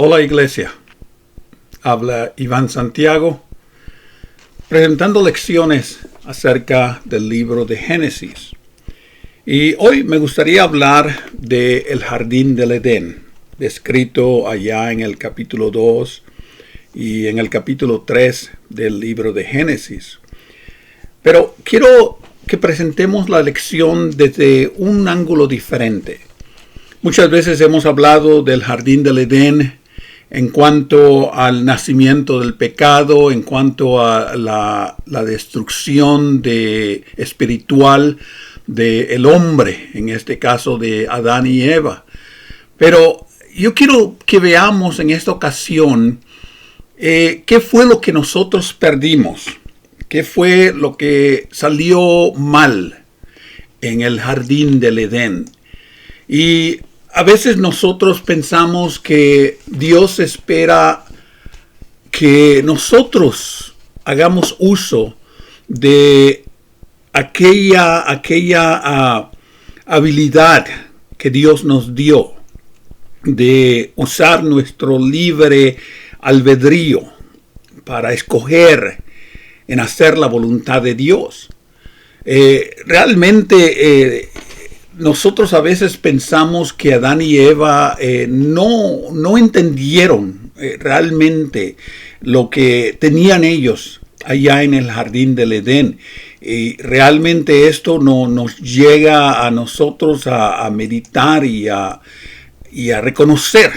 Hola Iglesia, habla Iván Santiago, presentando lecciones acerca del libro de Génesis. Y hoy me gustaría hablar del jardín del Edén, descrito allá en el capítulo 2 y en el capítulo 3 del libro de Génesis. Pero quiero que presentemos la lección desde un ángulo diferente. Muchas veces hemos hablado del jardín del Edén en cuanto al nacimiento del pecado, en cuanto a la destrucción espiritual del hombre, en este caso de Adán y Eva. Pero yo quiero que veamos en esta ocasión qué fue lo que nosotros perdimos, qué fue lo que salió mal en el jardín del Edén. Y a veces nosotros pensamos que Dios espera que nosotros hagamos uso de aquella habilidad que Dios nos dio de usar nuestro libre albedrío para escoger en hacer la voluntad de Dios. Realmente nosotros a veces pensamos que Adán y Eva no entendieron realmente lo que tenían ellos allá en el jardín del Edén. Y realmente esto nos llega a nosotros a meditar y a reconocer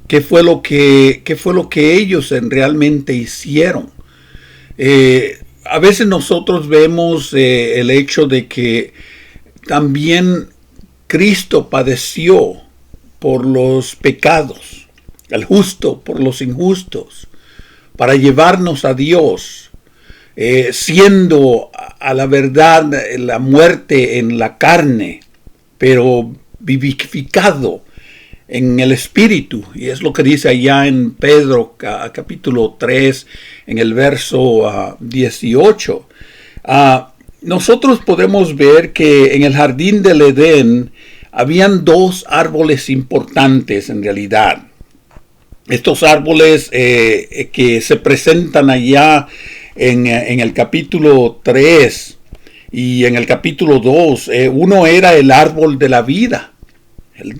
qué fue lo que ellos realmente hicieron. A veces nosotros vemos el hecho de que también Cristo padeció por los pecados, el justo por los injustos, para llevarnos a Dios, siendo a la verdad la muerte en la carne, pero vivificado en el Espíritu. Y es lo que dice allá en Pedro capítulo 3, en el verso 18. Nosotros podemos ver que en el jardín del Edén habían dos árboles importantes en realidad. Estos árboles que se presentan allá en el capítulo 3 y en el capítulo 2, uno era el árbol de la vida,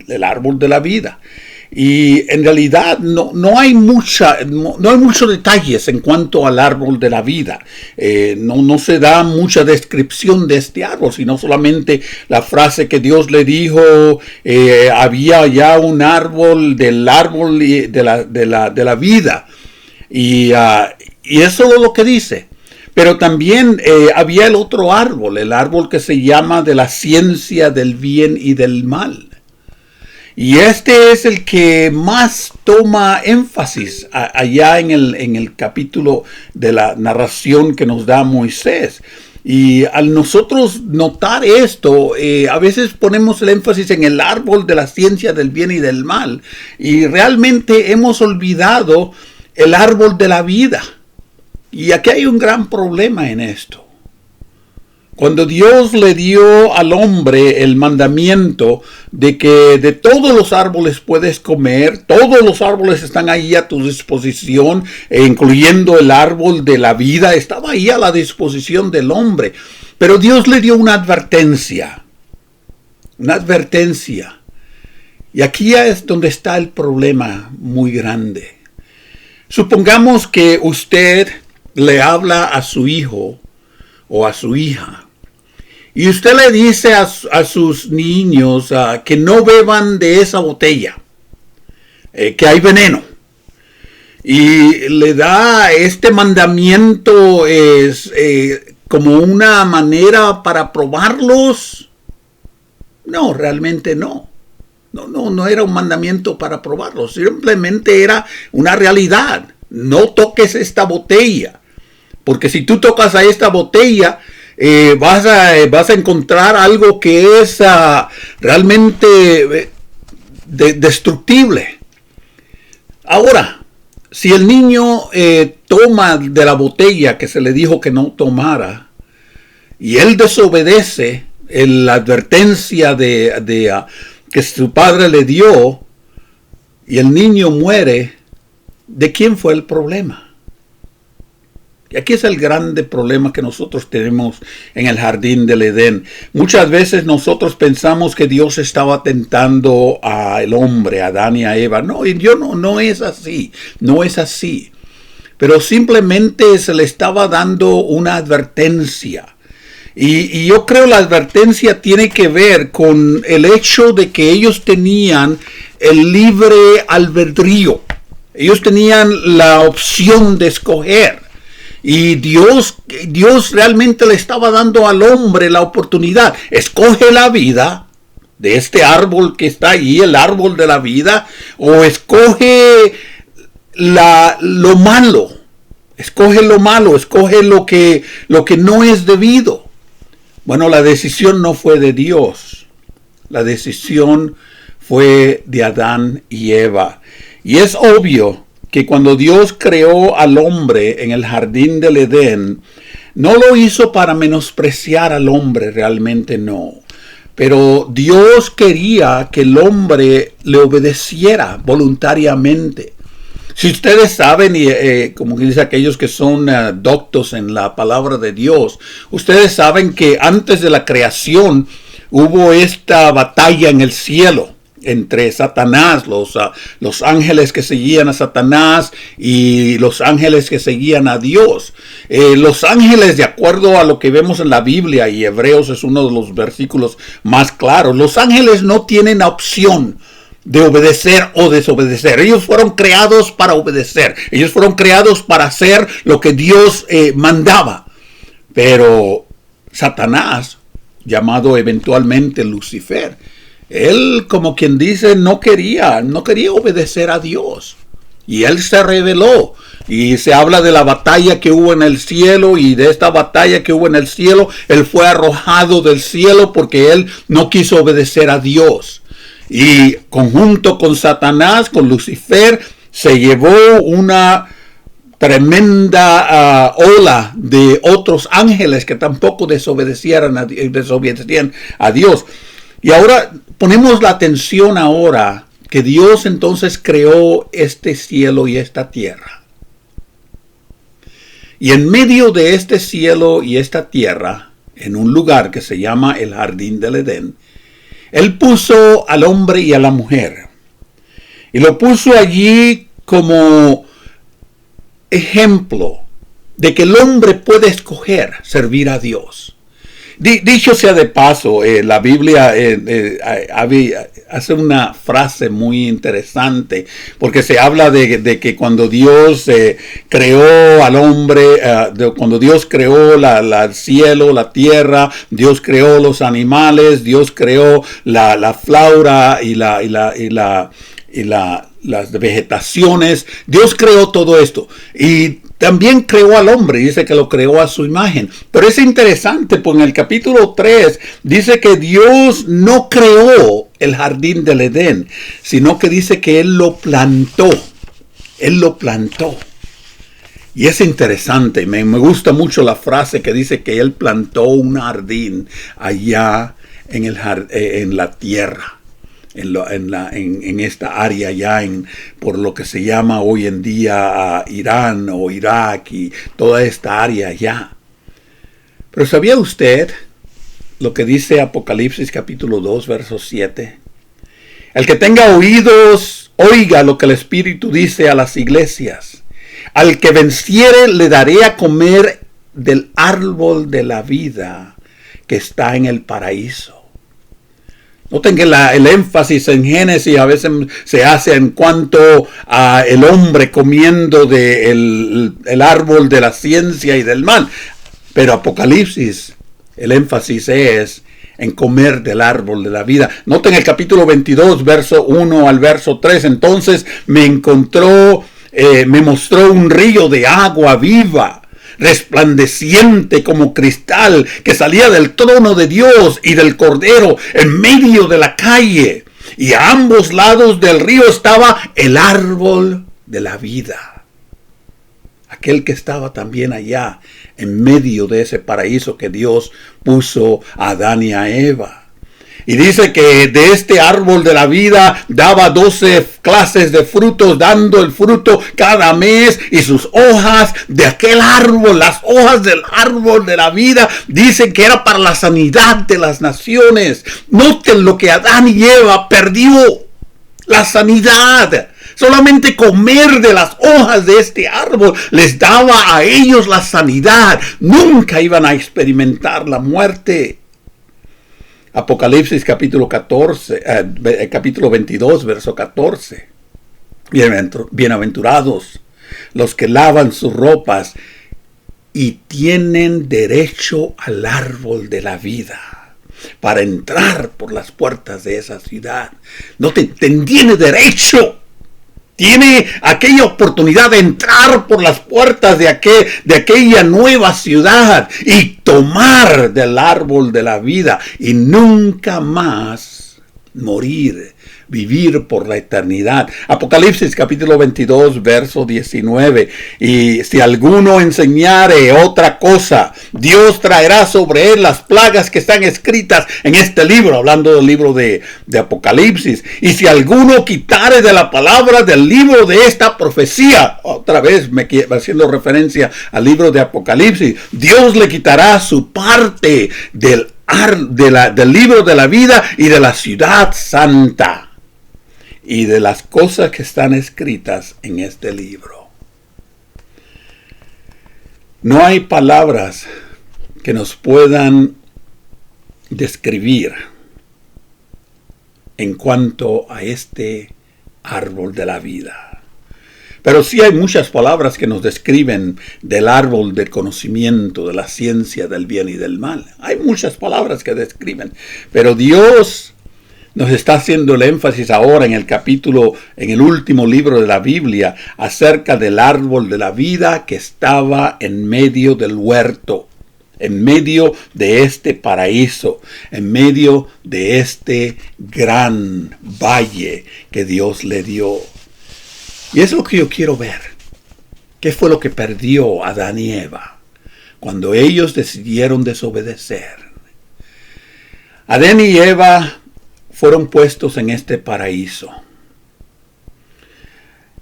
el árbol de la vida. Y en realidad no hay muchos detalles en cuanto al árbol de la vida. No se da mucha descripción de este árbol, sino solamente la frase que Dios le dijo, había ya un árbol del árbol de la vida. Y eso es lo que dice. Pero también había el otro árbol, el árbol que se llama de la ciencia del bien y del mal. Y este es el que más toma énfasis allá en el capítulo de la narración que nos da Moisés. Y al nosotros notar esto, a veces ponemos el énfasis en el árbol de la ciencia del bien y del mal. Y realmente hemos olvidado el árbol de la vida. Y aquí hay un gran problema en esto. Cuando Dios le dio al hombre el mandamiento de que de todos los árboles puedes comer, todos los árboles están ahí a tu disposición, incluyendo el árbol de la vida, estaba ahí a la disposición del hombre. Pero Dios le dio una advertencia. Y aquí es donde está el problema muy grande. Supongamos que usted le habla a su hijo o a su hija. Y usted le dice a sus niños que no beban de esa botella, que hay veneno. Y le da este mandamiento como una manera para probarlos. No, realmente no. No era un mandamiento para probarlos. Simplemente era una realidad. No toques esta botella. Porque si tú tocas a esta botella, vas a encontrar algo que es realmente destructible. Ahora, si el niño toma de la botella que se le dijo que no tomara, y él desobedece la advertencia que su padre le dio, y el niño muere, ¿de quién fue el problema? Y aquí es el grande problema que nosotros tenemos en el jardín del Edén. Muchas veces nosotros pensamos que Dios estaba tentando al hombre, a Adán y a Eva. No, no es así, no es así. Pero simplemente se le estaba dando una advertencia. Y yo creo la advertencia tiene que ver con el hecho de que ellos tenían el libre albedrío. Ellos tenían la opción de escoger. Y Dios realmente le estaba dando al hombre la oportunidad. Escoge la vida de este árbol que está allí, el árbol de la vida, o escoge lo malo. Escoge lo malo, escoge lo que no es debido. Bueno, la decisión no fue de Dios. La decisión fue de Adán y Eva. Y es obvio que cuando Dios creó al hombre en el jardín del Edén, no lo hizo para menospreciar al hombre, realmente no. Pero Dios quería que el hombre le obedeciera voluntariamente. Si ustedes saben, como dice aquellos que son doctos en la palabra de Dios, ustedes saben que antes de la creación hubo esta batalla en el cielo entre Satanás, los ángeles que seguían a Satanás y los ángeles que seguían a Dios. Los ángeles, de acuerdo a lo que vemos en la Biblia, y Hebreos es uno de los versículos más claros, los ángeles no tienen opción de obedecer o desobedecer. Ellos fueron creados para obedecer. Ellos fueron creados para hacer lo que Dios mandaba. Pero Satanás, llamado eventualmente Lucifer, él, como quien dice, no quería obedecer a Dios. Y él se rebeló. Y se habla de la batalla que hubo en el cielo, y de esta batalla que hubo en el cielo, él fue arrojado del cielo porque él no quiso obedecer a Dios. Y conjunto con Satanás, con Lucifer, se llevó una tremenda ola de otros ángeles que tampoco desobedecían a Dios. Y ahora ponemos la atención ahora que Dios entonces creó este cielo y esta tierra. Y en medio de este cielo y esta tierra, en un lugar que se llama el Jardín del Edén, Él puso al hombre y a la mujer. Y lo puso allí como ejemplo de que el hombre puede escoger servir a Dios. Dicho sea de paso, la Biblia hace una frase muy interesante, porque se habla de que cuando Dios creó al hombre, cuando Dios creó el cielo, la tierra, Dios creó los animales, Dios creó la flora y las vegetaciones, Dios creó todo esto. Y también creó al hombre, dice que lo creó a su imagen. Pero es interesante, porque en el capítulo 3 dice que Dios no creó el jardín del Edén, sino que dice que Él lo plantó. Él lo plantó. Y es interesante, me gusta mucho la frase que dice que Él plantó un jardín allá en la tierra. En esta área ya por lo que se llama hoy en día Irán o Irak y toda esta área ya. Pero ¿sabía usted lo que dice Apocalipsis capítulo 2 verso 7? El que tenga oídos, oiga lo que el Espíritu dice a las iglesias. Al que venciere le daré a comer del árbol de la vida que está en el paraíso. Noten que el énfasis en Génesis a veces se hace en cuanto a el hombre comiendo el árbol de la ciencia y del mal. Pero Apocalipsis, el énfasis es en comer del árbol de la vida. Noten el capítulo 22, verso 1 al verso 3. Entonces me mostró un río de agua viva, resplandeciente como cristal, que salía del trono de Dios y del Cordero en medio de la calle. Y a ambos lados del río estaba el árbol de la vida. Aquel que estaba también allá en medio de ese paraíso que Dios puso a Adán y a Eva. Y dice que de este árbol de la vida daba 12 clases de frutos, dando el fruto cada mes, y sus hojas de aquel árbol, las hojas del árbol de la vida, dicen que era para la sanidad de las naciones. Noten lo que Adán y Eva perdió, la sanidad. Solamente comer de las hojas de este árbol les daba a ellos la sanidad. Nunca iban a experimentar la muerte. Apocalipsis capítulo 22, verso 14. Bienaventurados los que lavan sus ropas y tienen derecho al árbol de la vida para entrar por las puertas de esa ciudad. No tiene derecho. Tiene aquella oportunidad de entrar por las puertas de aquella nueva ciudad y tomar del árbol de la vida y nunca más morir, vivir por la eternidad. Apocalipsis capítulo 22, verso 19. Y si alguno enseñare otra cosa, Dios traerá sobre él las plagas que están escritas en este libro, hablando del libro de Apocalipsis. Y si alguno quitare de la palabra del libro de esta profecía, otra vez haciendo referencia al libro de Apocalipsis, Dios le quitará su parte del libro de la vida y de la ciudad santa y de las cosas que están escritas en este libro. No hay palabras que nos puedan describir en cuanto a este árbol de la vida. Pero sí hay muchas palabras que nos describen del árbol del conocimiento, de la ciencia del bien y del mal. Hay muchas palabras que describen, pero Dios nos está haciendo el énfasis ahora en el último libro de la Biblia, acerca del árbol de la vida que estaba en medio del huerto, en medio de este paraíso, en medio de este gran valle que Dios le dio. Y es lo que yo quiero ver. ¿Qué fue lo que perdió Adán y Eva cuando ellos decidieron desobedecer? Adán y Eva fueron puestos en este paraíso.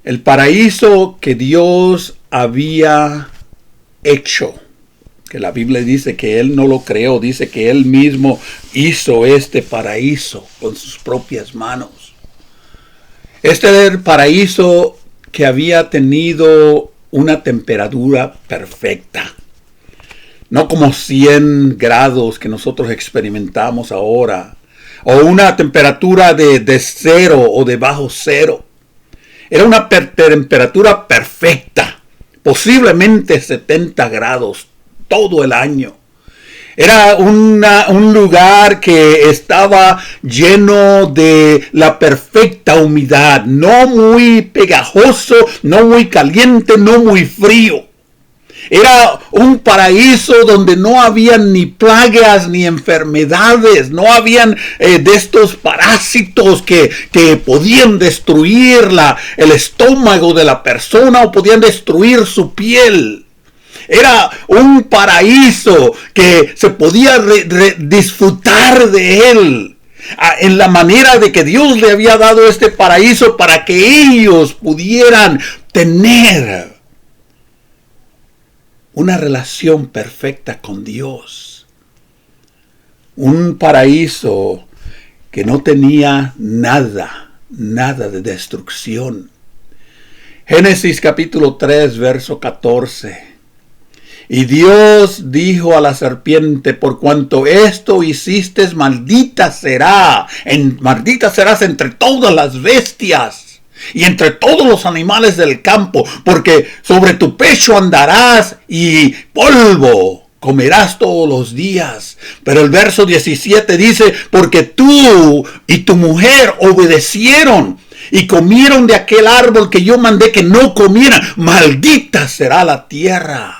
El paraíso que Dios había hecho, que la Biblia dice que Él no lo creó, dice que Él mismo hizo este paraíso con sus propias manos. Este era el paraíso que había tenido una temperatura perfecta. No como 100 grados que nosotros experimentamos ahora, o una temperatura de 0 o de bajo 0. Era una temperatura perfecta, posiblemente 70 grados todo el año. Era un lugar que estaba lleno de la perfecta humedad, no muy pegajoso, no muy caliente, no muy frío. Era un paraíso donde no habían ni plagas ni enfermedades, no habían de estos parásitos que podían destruir el estómago de la persona o podían destruir su piel. Era un paraíso que se podía disfrutar de él en la manera de que Dios le había dado este paraíso para que ellos pudieran tener una relación perfecta con Dios. Un paraíso que no tenía nada de destrucción. Génesis capítulo 3, verso 14. Y Dios dijo a la serpiente: por cuanto esto hiciste, maldita serás entre todas las bestias y entre todos los animales del campo, porque sobre tu pecho andarás y polvo comerás todos los días. Pero el verso 17 dice: porque tú y tu mujer obedecieron y comieron de aquel árbol que yo mandé que no comieran, maldita será la tierra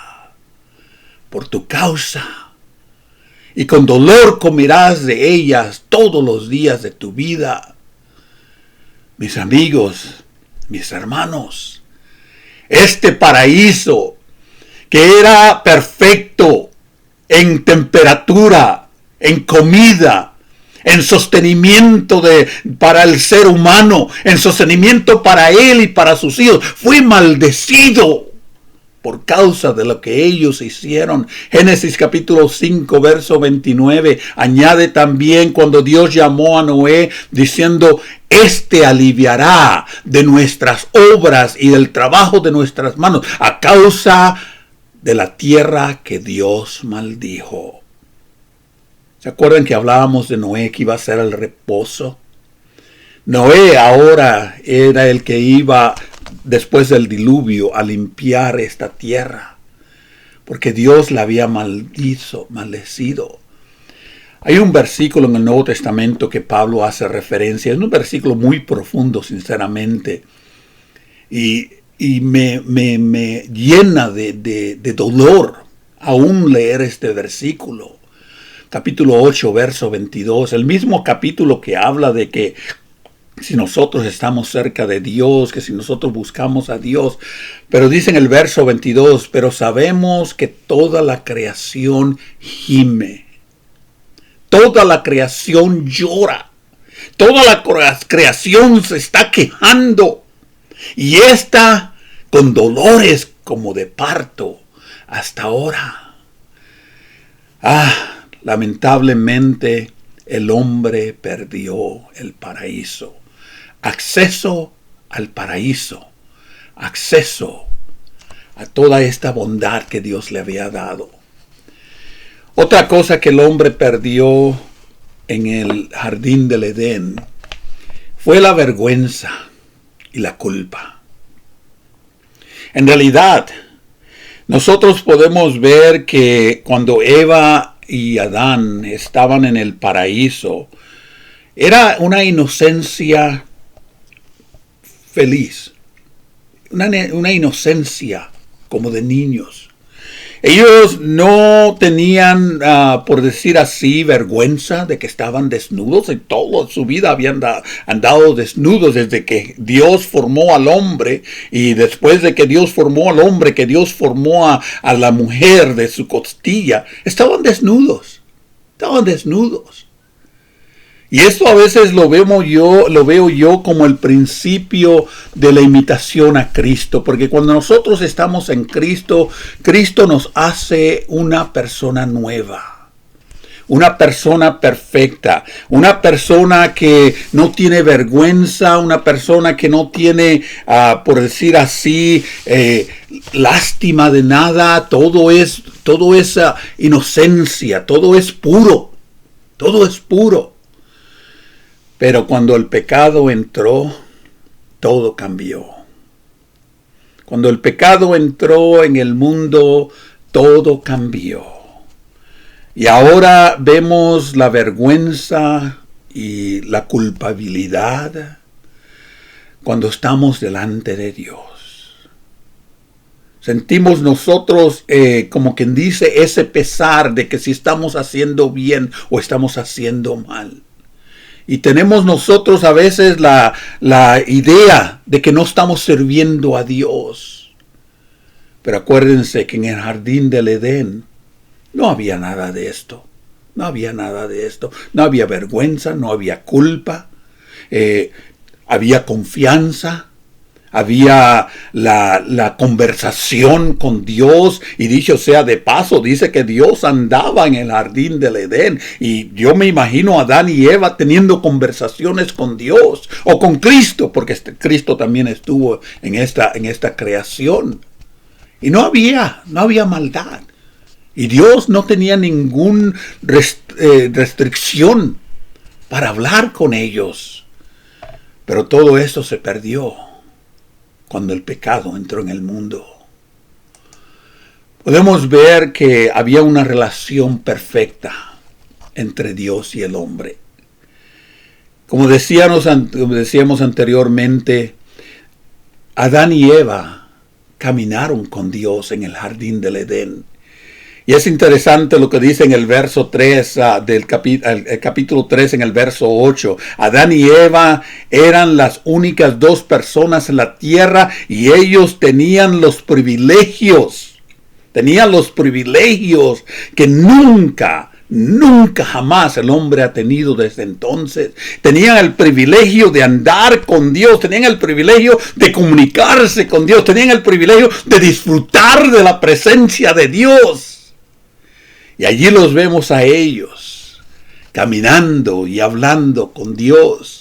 por tu causa, y con dolor comerás de ellas todos los días de tu vida. Mis amigos, mis hermanos, este paraíso que era perfecto en temperatura, en comida, en sostenimiento para el ser humano, en sostenimiento para él y para sus hijos. Fue maldecido por causa de lo que ellos hicieron. Génesis capítulo 5, verso 29, añade también cuando Dios llamó a Noé diciendo, este aliviará de nuestras obras y del trabajo de nuestras manos a causa de la tierra que Dios maldijo. ¿Se acuerdan que hablábamos de Noé que iba a ser el reposo? Noé ahora era el que iba después del diluvio a limpiar esta tierra, porque Dios la había maldecido. Hay un versículo en el Nuevo Testamento que Pablo hace referencia. Es un versículo muy profundo, sinceramente, y me llena de dolor aún leer este versículo. Capítulo 8, verso 22, el mismo capítulo que habla de que si nosotros estamos cerca de Dios, que si nosotros buscamos a Dios. Pero dice en el verso 22, pero sabemos que toda la creación gime. Toda la creación llora. Toda la creación se está quejando. Y está con dolores como de parto hasta ahora. Lamentablemente el hombre perdió el paraíso. Acceso al paraíso, acceso a toda esta bondad que Dios le había dado. Otra cosa que el hombre perdió en el jardín del Edén fue la vergüenza y la culpa. En realidad, nosotros podemos ver que cuando Eva y Adán estaban en el paraíso, era una inocencia feliz, una inocencia como de niños. Ellos no tenían, por decir así, vergüenza de que estaban desnudos. En toda su vida habían andado desnudos desde que Dios formó al hombre, y después de que Dios formó al hombre, que Dios formó a la mujer de su costilla, estaban desnudos. Y esto a veces lo veo yo como el principio de la imitación a Cristo, porque cuando nosotros estamos en Cristo, Cristo nos hace una persona nueva, una persona perfecta, una persona que no tiene vergüenza, una persona que no tiene, por decir así, lástima de nada. Todo es inocencia, todo es puro. Pero cuando el pecado entró, todo cambió. Cuando el pecado entró en el mundo, todo cambió. Y ahora vemos la vergüenza y la culpabilidad cuando estamos delante de Dios. Sentimos nosotros, como quien dice, ese pesar de que si estamos haciendo bien o estamos haciendo mal. Y tenemos nosotros a veces la idea de que no estamos sirviendo a Dios. Pero acuérdense que en el jardín del Edén no había nada de esto. No había vergüenza, no había culpa. Había confianza. Había la conversación con Dios, y dicho sea de paso, dice que Dios andaba en el jardín del Edén, y yo me imagino a Adán y Eva teniendo conversaciones con Dios o con Cristo, porque Cristo también estuvo en esta creación, y no había maldad, y Dios no tenía ninguna restricción para hablar con ellos, pero todo esto se perdió cuando el pecado entró en el mundo. Podemos ver que había una relación perfecta entre Dios y el hombre. Como decíamos anteriormente, Adán y Eva caminaron con Dios en el jardín del Edén. Y es interesante lo que dice en el verso 3 del capítulo 3, en el verso 8. Adán y Eva eran las únicas dos personas en la tierra, y ellos tenían los privilegios que nunca nunca jamás el hombre ha tenido desde entonces. Tenían el privilegio de andar con Dios, tenían el privilegio de comunicarse con Dios, tenían el privilegio de disfrutar de la presencia de Dios. Y allí los vemos a ellos, caminando y hablando con Dios.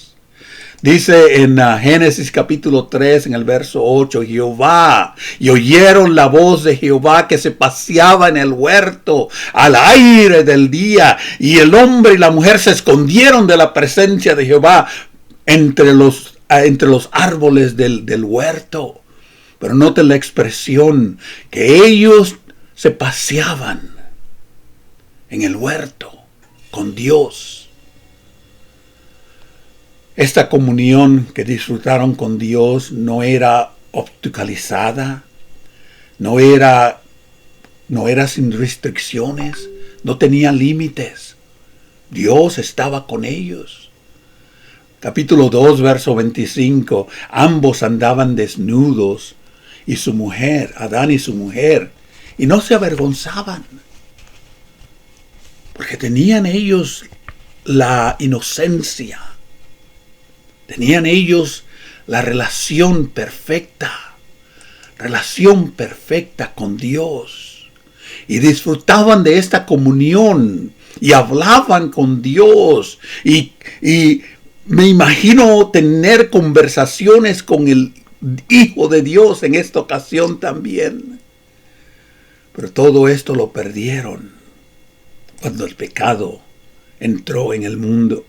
Dice en Génesis capítulo 3, en el verso 8, Jehová, y oyeron la voz de Jehová que se paseaba en el huerto al aire del día, y el hombre y la mujer se escondieron de la presencia de Jehová entre los árboles del huerto. Pero noten la expresión, que ellos se paseaban en el huerto con Dios. Esta comunión que disfrutaron con Dios no era obstaculizada, no era sin restricciones, no tenía límites. Dios estaba con ellos. Capítulo 2, verso 25, ambos andaban desnudos, y su mujer, Adán y su mujer, y no se avergonzaban, porque tenían ellos la inocencia. Tenían ellos la relación perfecta con Dios. Y disfrutaban de esta comunión y hablaban con Dios. Y me imagino tener conversaciones con el Hijo de Dios en esta ocasión también. Pero todo esto lo perdieron cuando el pecado entró en el mundo.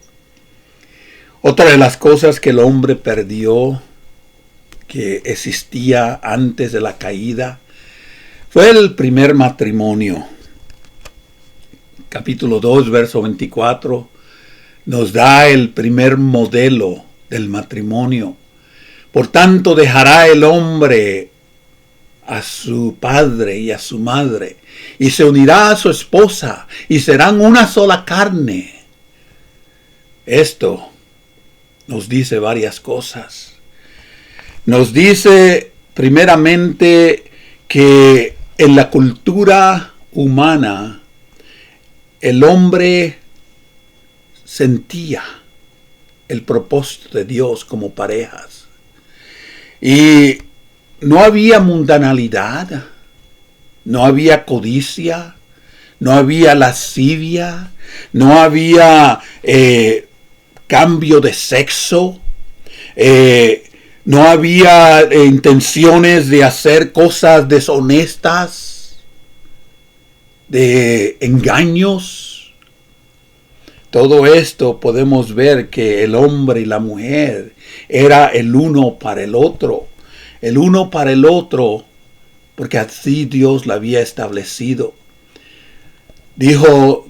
Otra de las cosas que el hombre perdió, que existía antes de la caída, fue el primer matrimonio. Capítulo 2, verso 24, nos da el primer modelo del matrimonio. Por tanto, dejará el hombre a su padre y a su madre, y se unirá a su esposa, y serán una sola carne. Esto nos dice varias cosas. Nos dice primeramente que en la cultura humana el hombre sentía el propósito de Dios como parejas. Y no había mundanalidad, no había codicia, no había lascivia, no había cambio de sexo, no había intenciones de hacer cosas deshonestas, de engaños. Todo esto podemos ver que el hombre y la mujer era el uno para el otro, porque así Dios lo había establecido. Dijo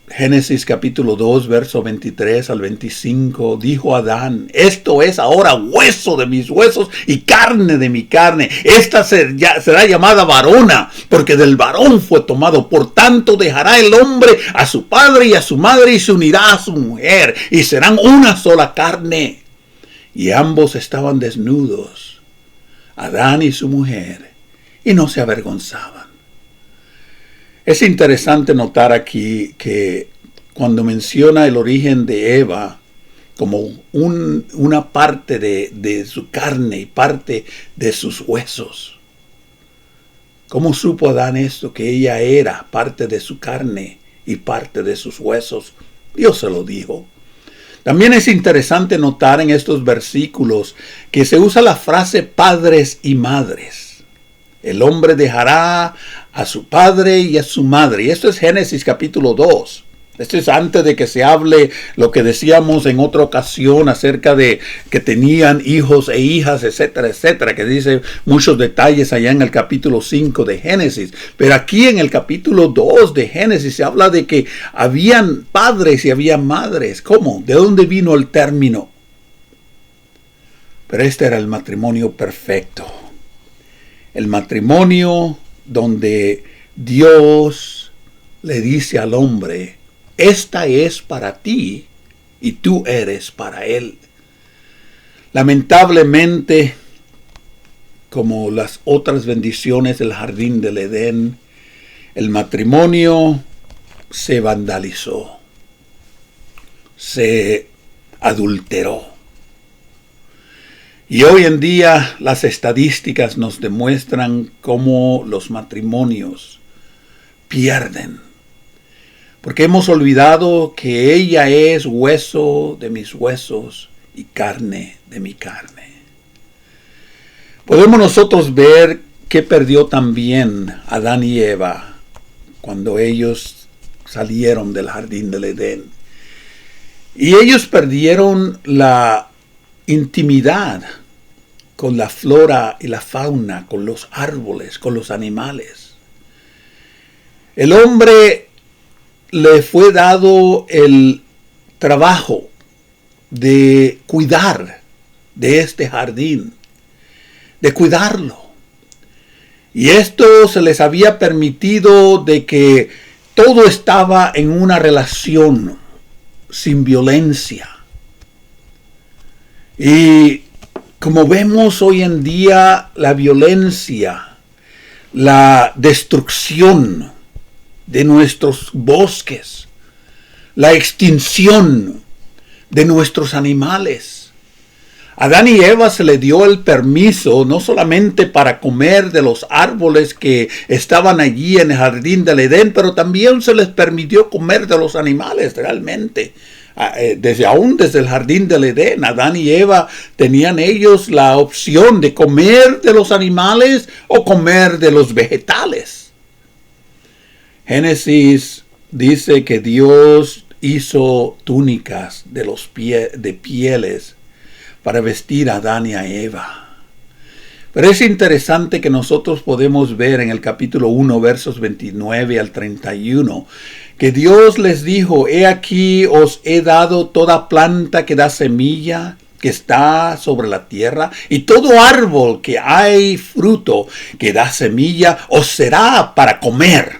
Génesis capítulo 2, verso 23 al 25, dijo Adán, esto es ahora hueso de mis huesos y carne de mi carne. Esta será llamada varona, porque del varón fue tomado. Por tanto, dejará el hombre a su padre y a su madre y se unirá a su mujer, y serán una sola carne. Y ambos estaban desnudos, Adán y su mujer, y no se avergonzaban. Es interesante notar aquí que cuando menciona el origen de Eva como una parte de su carne y parte de sus huesos. ¿Cómo supo Adán esto? Que ella era parte de su carne y parte de sus huesos. Dios se lo dijo. También es interesante notar en estos versículos que se usa la frase padres y madres. El hombre dejará a su padre y a su madre. Y esto es Génesis capítulo 2. Esto es antes de que se hable lo que decíamos en otra ocasión acerca de que tenían hijos e hijas, etcétera, etcétera, que dice muchos detalles allá en el capítulo 5 de Génesis. Pero aquí en el capítulo 2 de Génesis se habla de que habían padres y había madres. ¿Cómo? ¿De dónde vino el término? Pero este era el matrimonio perfecto. El matrimonio donde Dios le dice al hombre, esta es para ti y tú eres para él. Lamentablemente, como las otras bendiciones del jardín del Edén, el matrimonio se vandalizó, se adulteró. Y hoy en día las estadísticas nos demuestran cómo los matrimonios pierden, porque hemos olvidado que ella es hueso de mis huesos y carne de mi carne. Podemos nosotros ver que perdió también Adán y Eva cuando ellos salieron del jardín del Edén. Y ellos perdieron la intimidad con la flora y la fauna, con los árboles, con los animales. El hombre le fue dado el trabajo de cuidar de este jardín, de cuidarlo. Y esto se les había permitido de que todo estaba en una relación sin violencia. Y como vemos hoy en día, la violencia, la destrucción de nuestros bosques, la extinción de nuestros animales. A Adán y Eva se le dio el permiso no solamente para comer de los árboles que estaban allí en el jardín del Edén, pero también se les permitió comer de los animales realmente. Aún desde el jardín del Edén, Adán y Eva tenían ellos la opción de comer de los animales o comer de los vegetales. Génesis dice que Dios hizo túnicas de pieles para vestir a Adán y a Eva. Pero es interesante que nosotros podemos ver en el capítulo 1, versos 29 al 31, que Dios les dijo: he aquí os he dado toda planta que da semilla, que está sobre la tierra, y todo árbol que hay fruto, que da semilla, os será para comer,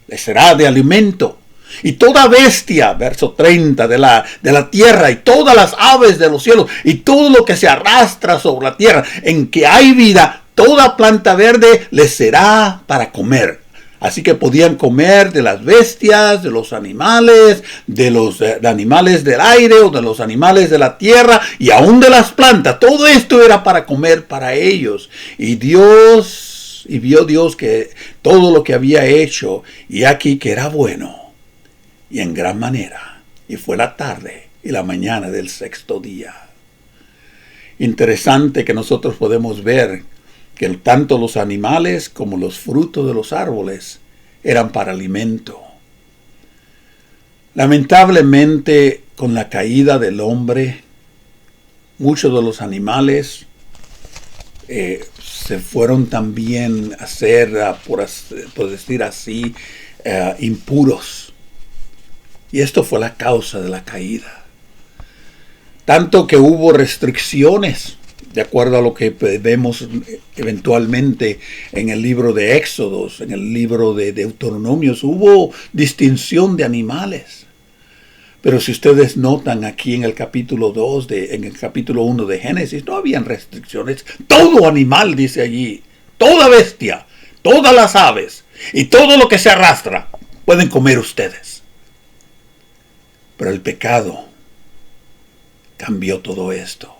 les será de alimento. Y toda bestia, verso 30, de la tierra, y todas las aves de los cielos, y todo lo que se arrastra sobre la tierra, en que hay vida, toda planta verde les será para comer. Así que podían comer de las bestias, de los animales, de los animales del aire o de los animales de la tierra y aún de las plantas. Todo esto era para comer para ellos. Y vio Dios que todo lo que había hecho, y aquí que era bueno, y en gran manera. Y fue la tarde y la mañana del sexto día. Interesante que nosotros podemos ver que tanto los animales como los frutos de los árboles eran para alimento. Lamentablemente, con la caída del hombre, muchos de los animales se fueron también a ser, por decir así, impuros. Y esto fue la causa de la caída. Tanto que hubo restricciones, de acuerdo a lo que vemos eventualmente en el libro de Éxodos, en el libro de Deuteronomios, hubo distinción de animales. Pero si ustedes notan aquí en el capítulo 2, en el capítulo 1 de Génesis, no habían restricciones. Todo animal, dice allí, toda bestia, todas las aves y todo lo que se arrastra, pueden comer ustedes. Pero el pecado cambió todo esto.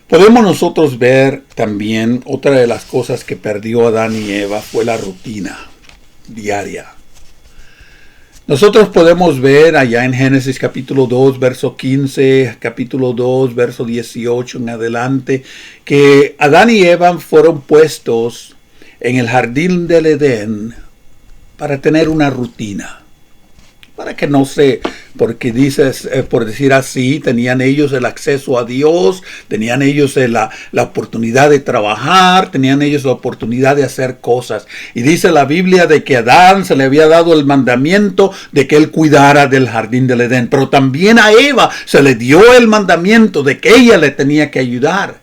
Podemos nosotros ver también otra de las cosas que perdió Adán y Eva fue la rutina diaria. Nosotros podemos ver allá en Génesis capítulo 2, verso 15, capítulo 2, verso 18 en adelante, que Adán y Eva fueron puestos en el jardín del Edén para tener una rutina. Para que no se, porque dices, por decir así, tenían ellos el acceso a Dios, tenían ellos la oportunidad de trabajar, tenían ellos la oportunidad de hacer cosas. Y dice la Biblia de que a Adán se le había dado el mandamiento de que él cuidara del jardín del Edén. Pero también a Eva se le dio el mandamiento de que ella le tenía que ayudar.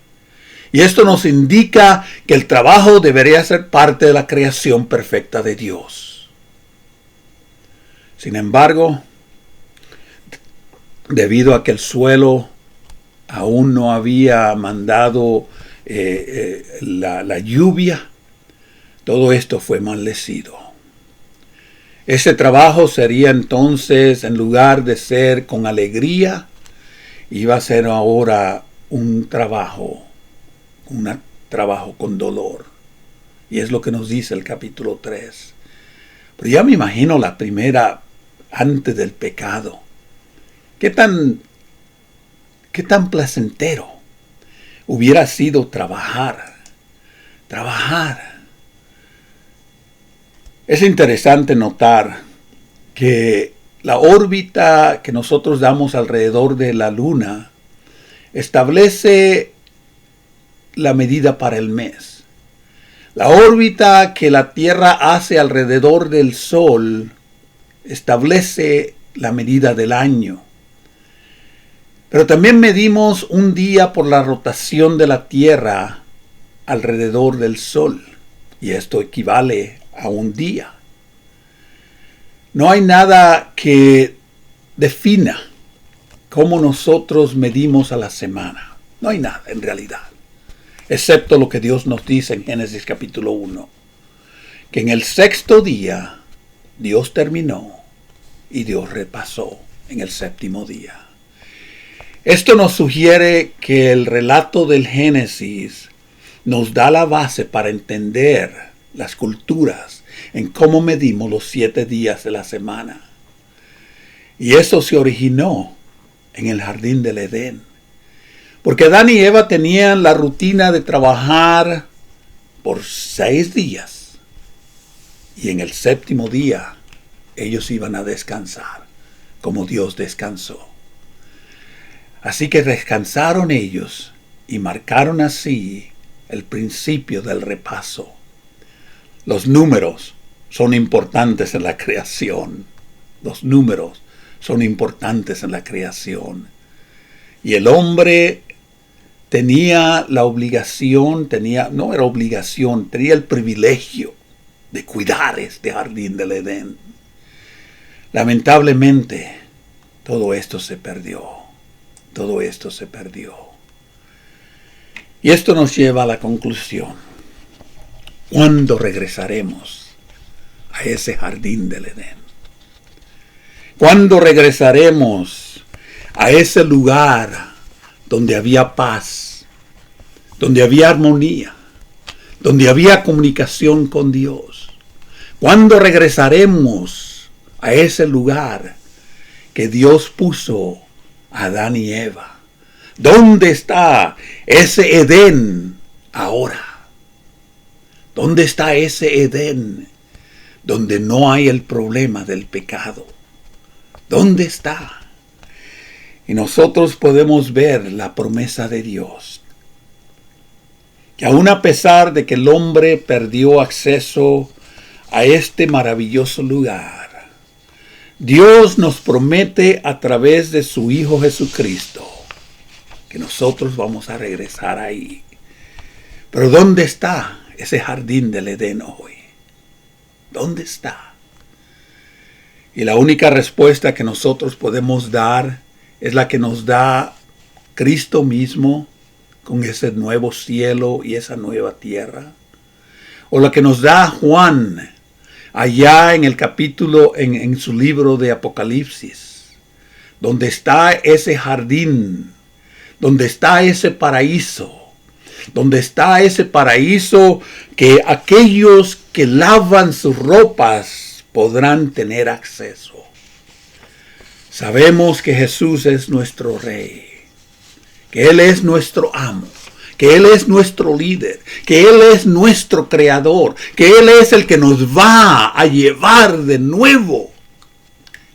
Y esto nos indica que el trabajo debería ser parte de la creación perfecta de Dios. Sin embargo, debido a que el suelo aún no había mandado la lluvia, todo esto fue maldecido. Ese trabajo sería entonces, en lugar de ser con alegría, iba a ser ahora un trabajo con dolor. Y es lo que nos dice el capítulo 3. Pero ya me imagino la primera, antes del pecado. ¿Qué tan placentero hubiera sido trabajar? Es interesante notar que la órbita que nosotros damos alrededor de la luna establece la medida para el mes. La órbita que la Tierra hace alrededor del Sol establece la medida del año. Pero también medimos un día por la rotación de la Tierra alrededor del Sol, y esto equivale a un día. No hay nada que defina cómo nosotros medimos a la semana. No hay nada en realidad, excepto lo que Dios nos dice en Génesis capítulo 1, que en el sexto día Dios terminó y Dios repasó en el séptimo día. Esto nos sugiere que el relato del Génesis nos da la base para entender las culturas en cómo medimos los 7 días de la semana. Y eso se originó en el jardín del Edén. Porque Adán y Eva tenían la rutina de trabajar por 6 días. Y en el séptimo día ellos iban a descansar, como Dios descansó. Así que descansaron ellos y marcaron así el principio del repaso. Los números son importantes en la creación. Los números son importantes en la creación. Y el hombre tenía la obligación, tenía el privilegio de cuidar este jardín del Edén. Lamentablemente, todo esto se perdió. Y esto nos lleva a la conclusión. ¿Cuándo regresaremos a ese jardín del Edén? ¿Cuándo regresaremos a ese lugar donde había paz, donde había armonía, donde había comunicación con Dios? ¿Cuándo regresaremos a ese lugar que Dios puso a Adán y Eva? ¿Dónde está ese Edén ahora? ¿Dónde está ese Edén donde no hay el problema del pecado? ¿Dónde está? Y nosotros podemos ver la promesa de Dios, que aun a pesar de que el hombre perdió acceso a este maravilloso lugar, Dios nos promete a través de su Hijo Jesucristo que nosotros vamos a regresar ahí. Pero ¿dónde está ese jardín del Edén hoy? ¿Dónde está? Y la única respuesta que nosotros podemos dar es la que nos da Cristo mismo con ese nuevo cielo y esa nueva tierra. O la que nos da Juan allá en el capítulo, en su libro de Apocalipsis, donde está ese jardín, donde está ese paraíso, que aquellos que lavan sus ropas podrán tener acceso. Sabemos que Jesús es nuestro Rey, que Él es nuestro amo, que Él es nuestro líder, que Él es nuestro creador, que Él es el que nos va a llevar de nuevo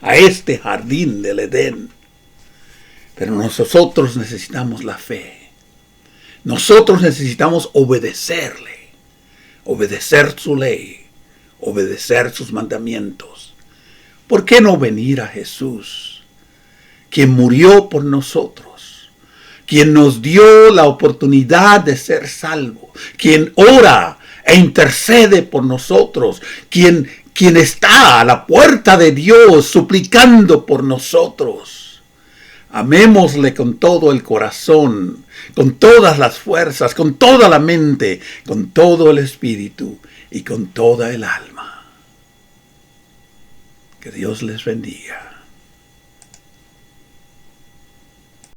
a este jardín del Edén. Pero nosotros necesitamos la fe. Nosotros necesitamos obedecerle, obedecer su ley, obedecer sus mandamientos. ¿Por qué no venir a Jesús, quien murió por nosotros, quien nos dio la oportunidad de ser salvo, quien ora e intercede por nosotros, quien está a la puerta de Dios suplicando por nosotros? Amémosle con todo el corazón, con todas las fuerzas, con toda la mente, con todo el espíritu y con toda el alma. Que Dios les bendiga.